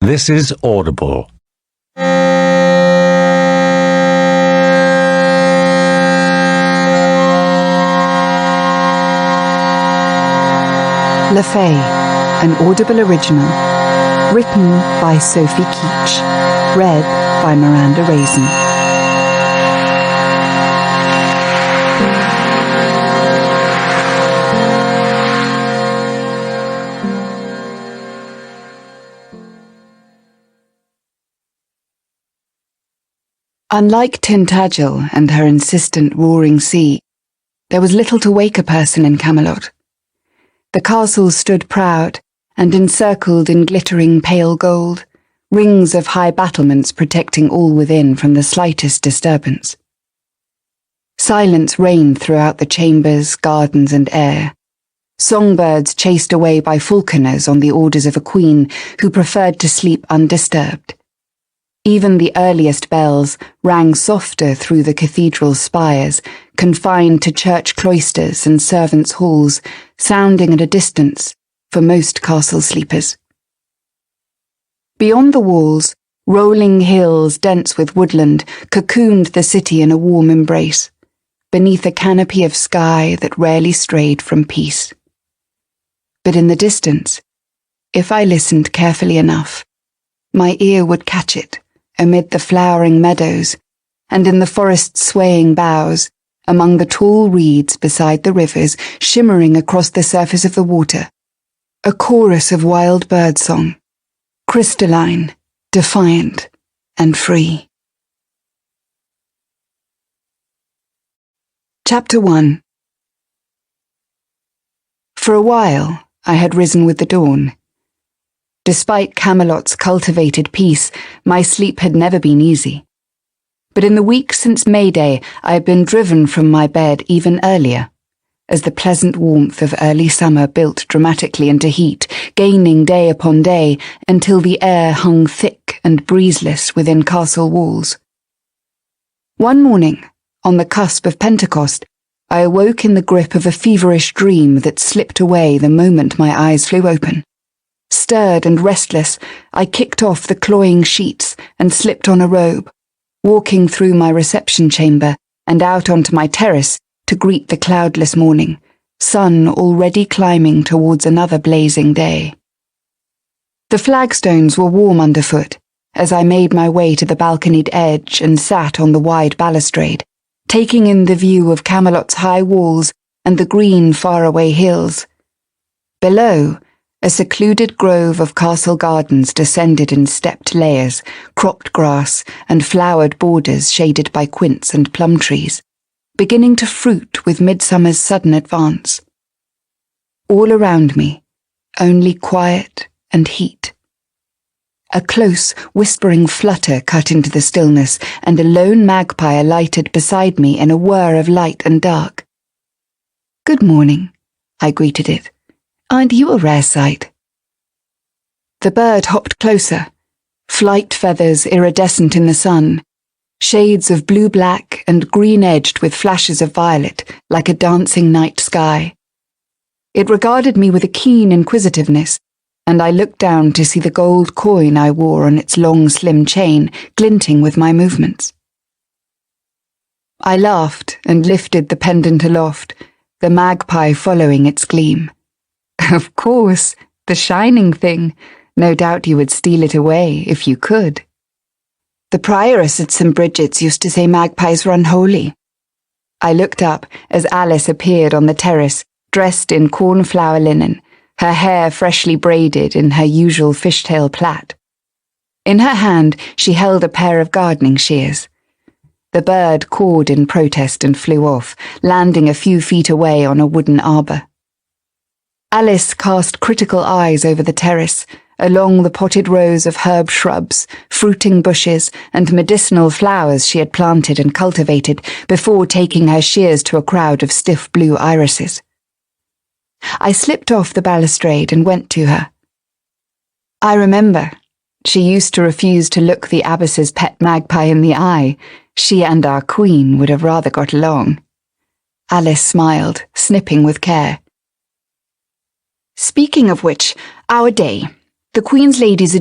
This is Audible. Le Fay, an Audible original, written by Sophie Keetch, read by Miranda Raisin. Unlike Tintagel and her insistent roaring sea, there was little to wake a person in Camelot. The castle stood proud and encircled in glittering pale gold, rings of high battlements protecting all within from the slightest disturbance. Silence reigned throughout the chambers, gardens, and air. Songbirds chased away by falconers on the orders of a queen who preferred to sleep undisturbed. Even the earliest bells rang softer through the cathedral spires, confined to church cloisters and servants' halls, sounding at a distance for most castle sleepers. Beyond the walls, rolling hills dense with woodland cocooned the city in a warm embrace, beneath a canopy of sky that rarely strayed from peace. But in the distance, if I listened carefully enough, my ear would catch it amid the flowering meadows and in the forest's swaying boughs, among the tall reeds beside the rivers shimmering across the surface of the water, a chorus of wild birdsong, crystalline, defiant, and free. Chapter 1. For a while, I had risen with the dawn. Despite Camelot's cultivated peace, my sleep had never been easy. But in the week since May Day, I had been driven from my bed even earlier, as the pleasant warmth of early summer built dramatically into heat, gaining day upon day until the air hung thick and breezeless within castle walls. One morning, on the cusp of Pentecost, I awoke in the grip of a feverish dream that slipped away the moment my eyes flew open. Stirred and restless, I kicked off the cloying sheets and slipped on a robe, walking through my reception chamber and out onto my terrace to greet the cloudless morning, sun already climbing towards another blazing day. The flagstones were warm underfoot as I made my way to the balconied edge and sat on the wide balustrade, taking in the view of Camelot's high walls and the green faraway hills. Below, a secluded grove of castle gardens descended in stepped layers, cropped grass and flowered borders shaded by quince and plum trees, beginning to fruit with midsummer's sudden advance. All around me, only quiet and heat. A close, whispering flutter cut into the stillness, and a lone magpie alighted beside me in a whir of light and dark. "Good morning," I greeted it. "Aren't you a rare sight?" The bird hopped closer, flight feathers iridescent in the sun, shades of blue-black and green-edged with flashes of violet, like a dancing night sky. It regarded me with a keen inquisitiveness, and I looked down to see the gold coin I wore on its long, slim chain glinting with my movements. I laughed and lifted the pendant aloft, the magpie following its gleam. "Of course, the shining thing. No doubt you would steal it away if you could." The prioress at St. Bridget's used to say magpies were unholy. I looked up as Alice appeared on the terrace, dressed in cornflower linen, her hair freshly braided in her usual fishtail plait. In her hand, she held a pair of gardening shears. The bird cawed in protest and flew off, landing a few feet away on a wooden arbor. Alice cast critical eyes over the terrace, along the potted rows of herb shrubs, fruiting bushes, and medicinal flowers she had planted and cultivated before taking her shears to a crowd of stiff blue irises. I slipped off the balustrade and went to her. I remember, she used to refuse to look the abbess's pet magpie in the eye. She and our queen would have rather got along. Alice smiled, snipping with care. "Speaking of which, our day. The Queen's ladies